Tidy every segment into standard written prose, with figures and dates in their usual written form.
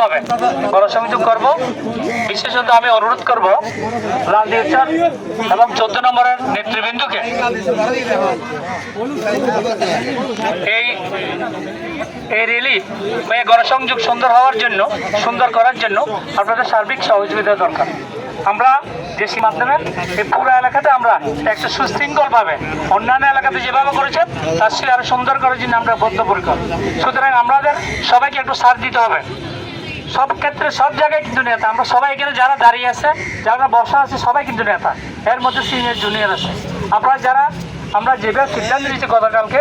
ভাবে গণসংযোগ করব। বিশেষত আমি অনুরোধ করব লালদিয়াচর এবং 14 নম্বরের নেতৃবৃন্দকে এই রিলিফ গণসংযোগ সুন্দর করার জন্য আপনাদের সার্বিক সহযোগিতা দরকার। আমরা দেশি মাধ্যমে এই পুরো এলাকাতে আমরা একটা সুশৃঙ্খলভাবে অন্যান্য এলাকাতে যেভাবে করেছেন তার চেয়ে আরো সুন্দর করার জন্য আমরা বদ্ধপরিকর। সুতরাং আমাদের সবাইকে একটু সাথ দিতে হবে। সব ক্ষেত্রে সব জায়গায় কিন্তু নেতা, আমরা সবাই এখানে যারা দাঁড়িয়ে আছে, যারা বসা আছে, সবাই কিন্তু নেতা। এর মধ্যে সিনিয়র জুনিয়র আছে। আপনারা যারা আমরা যেভাবে সিদ্ধান্ত নিয়েছি গতকালকে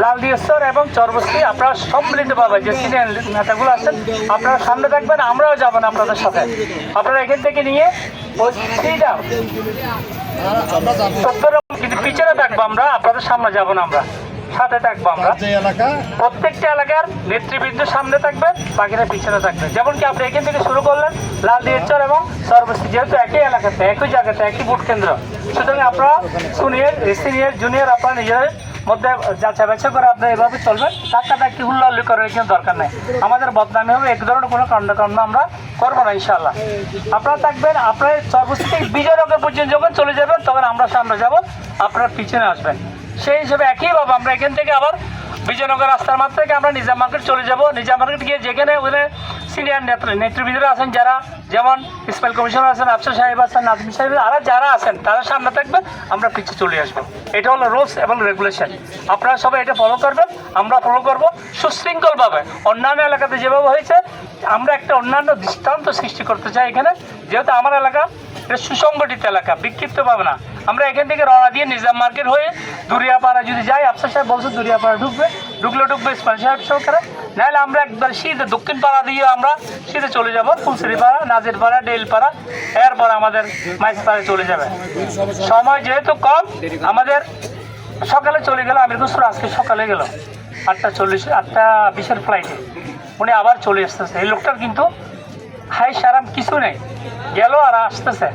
লালদিয়াচর এবং চরবস্তি, আপনারা সম্মিলিতভাবে যে সিনিয়র নেতাগুলো আছেন আপনারা সামনে থাকবেন, আমরাও যাবেন আপনাদের সাথে। আপনারা এখান থেকে নিয়ে কিন্তু পিছনে থাকবো আমরা, আপনাদের সামনে যাবো না, আমরা সাথে থাকবো। আমরা প্রত্যেকটা এলাকার নেতৃবৃন্দ সামনে থাকবে, বাকিরা পিছনে থাকবে। যেমন কি আপনি এখান থেকে শুরু করলেন লালদিয়াচর এবং চরবস্তি, যেহেতু একই এলাকাতে, একই জায়গাতে, একই ভোট কেন্দ্র, সুতরাং আপনারা সিনিয়র জুনিয়র আপনারা নিজেদের মধ্যে যাচাই বাছাই করে আপনারা এভাবে চলবেন। ধাক্কাধাক্কি হুল্লাহুল্লি করার কিন্তু দরকার নেই। আমাদের বদনামি হবে, এক ধরনের কোনো কাণ্ডকর্ম আমরা করবো না ইনশাআল্লাহ। আপনারা থাকবেন, আপনার চরবস্তি থেকে বিজয়নগর পর্যন্ত যখন চলে যাবেন তখন আমরা সামনে যাব, আপনারা পিছনে আসবেন। সেই হিসেবে একইভাবে আমরা এখান থেকে আবার বিজয়নগর রাস্তার মাঠ থেকে আমরা নিজাম মার্কেট চলে যাব। নিজাম মার্কেট গিয়ে যেখানে ওদের সিনিয়র নেতৃবৃন্দরা আছেন, যারা যেমন ইসমাইল কমিশনার আছেন, আফসার সাহেব আছেন, নাজমি সাহেব, আর যারা আছেন তারা সামনে থাকবেন, আমরা পিছিয়ে চলে আসবো। এটা হলো রুলস এবং রেগুলেশন। আপনারা সবাই এটা ফলো করবেন, আমরা ফলো করবো সুশৃঙ্খলভাবে। অন্যান্য এলাকাতে যেভাবে হয়েছে আমরা একটা অন্যান্য দৃষ্টান্ত সৃষ্টি করতে চাই এখানে। যেহেতু আমার এলাকা এটা সুসংগঠিত এলাকা, বিক্ষিপ্ত পাবে না। আমরা এখান থেকে রওনা দিয়ে নিজাম মার্কেট হয়ে দুরিয়াপাড়া যদি যাই, আফসার সাহেব বলছে দুরিয়াপাড়া ঢুকবে ইসমাইল সাহেব সরকারে, নাহলে আমরা একবার সিধে দক্ষিণ পাড়া দিয়ে আমরা সিধে চলে যাব ফুলসিরিপাড়া, নাজিরপাড়া, ডেলপাড়া, এরপর আমাদের মাইজপাড়ায় চলে যাবে। সময় যেহেতু কম, আমাদের সকালে চলে গেল, আমির খুসরো আজকে সকালে গেল 8:20 ফ্লাইটে, উনি আবার চলে আসতেছে। এই লোকটার কিন্তু হাই সারাম কিছু নেই, গেল আর আসতেছে।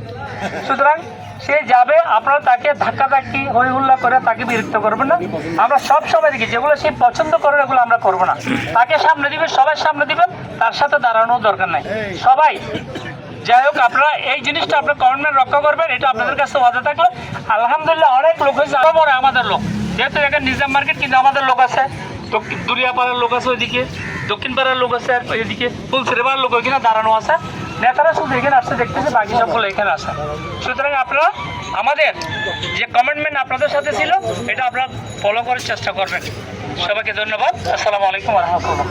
সুতরাং সে যাবে, আপনারা তাকে ধাক্কাধাক্কি হইহুল্লা করে তাকে বিরক্ত করবেন না। আমরা সব সময় দেখি যেগুলো সে পছন্দ করে এগুলো আমরা করবো না। তাকে সামনে দিবেন, সবাই সামনে দিবেন, তার সাথে দাঁড়ানোর দরকার নাই সবাই। যাই হোক, আপনারা এই জিনিসটা আপনার কমিটমেন্ট রক্ষা করবেন, এটা আপনাদের কাছে ওয়াদা থাকলো। আলহামদুলিল্লাহ অনেক লোক হয়েছে, আরো পরে আমাদের লোক, যেহেতু এখানে নিজাম মার্কেট কিন্তু আমাদের লোক আছে, দুরিয়াপাড়ার লোক আছে ওইদিকে, দক্ষিণ পাড়ার লোক আছে, আর এদিকে ফুলসিরিপাড়ার লোক ওইখানে দাঁড়ানো আছে। নেতারা শুধু এখানে আসছে দেখতেছে, বাকি সবগুলো এখানে আসে। সুতরাং আপনারা আমাদের যে কমিটমেন্ট আপনাদের সাথে ছিল এটা আপনারা ফলো করার চেষ্টা করবেন। সবাইকে ধন্যবাদ। আসসালামু আলাইকুম ওয়া রাহমাতুল্লাহ।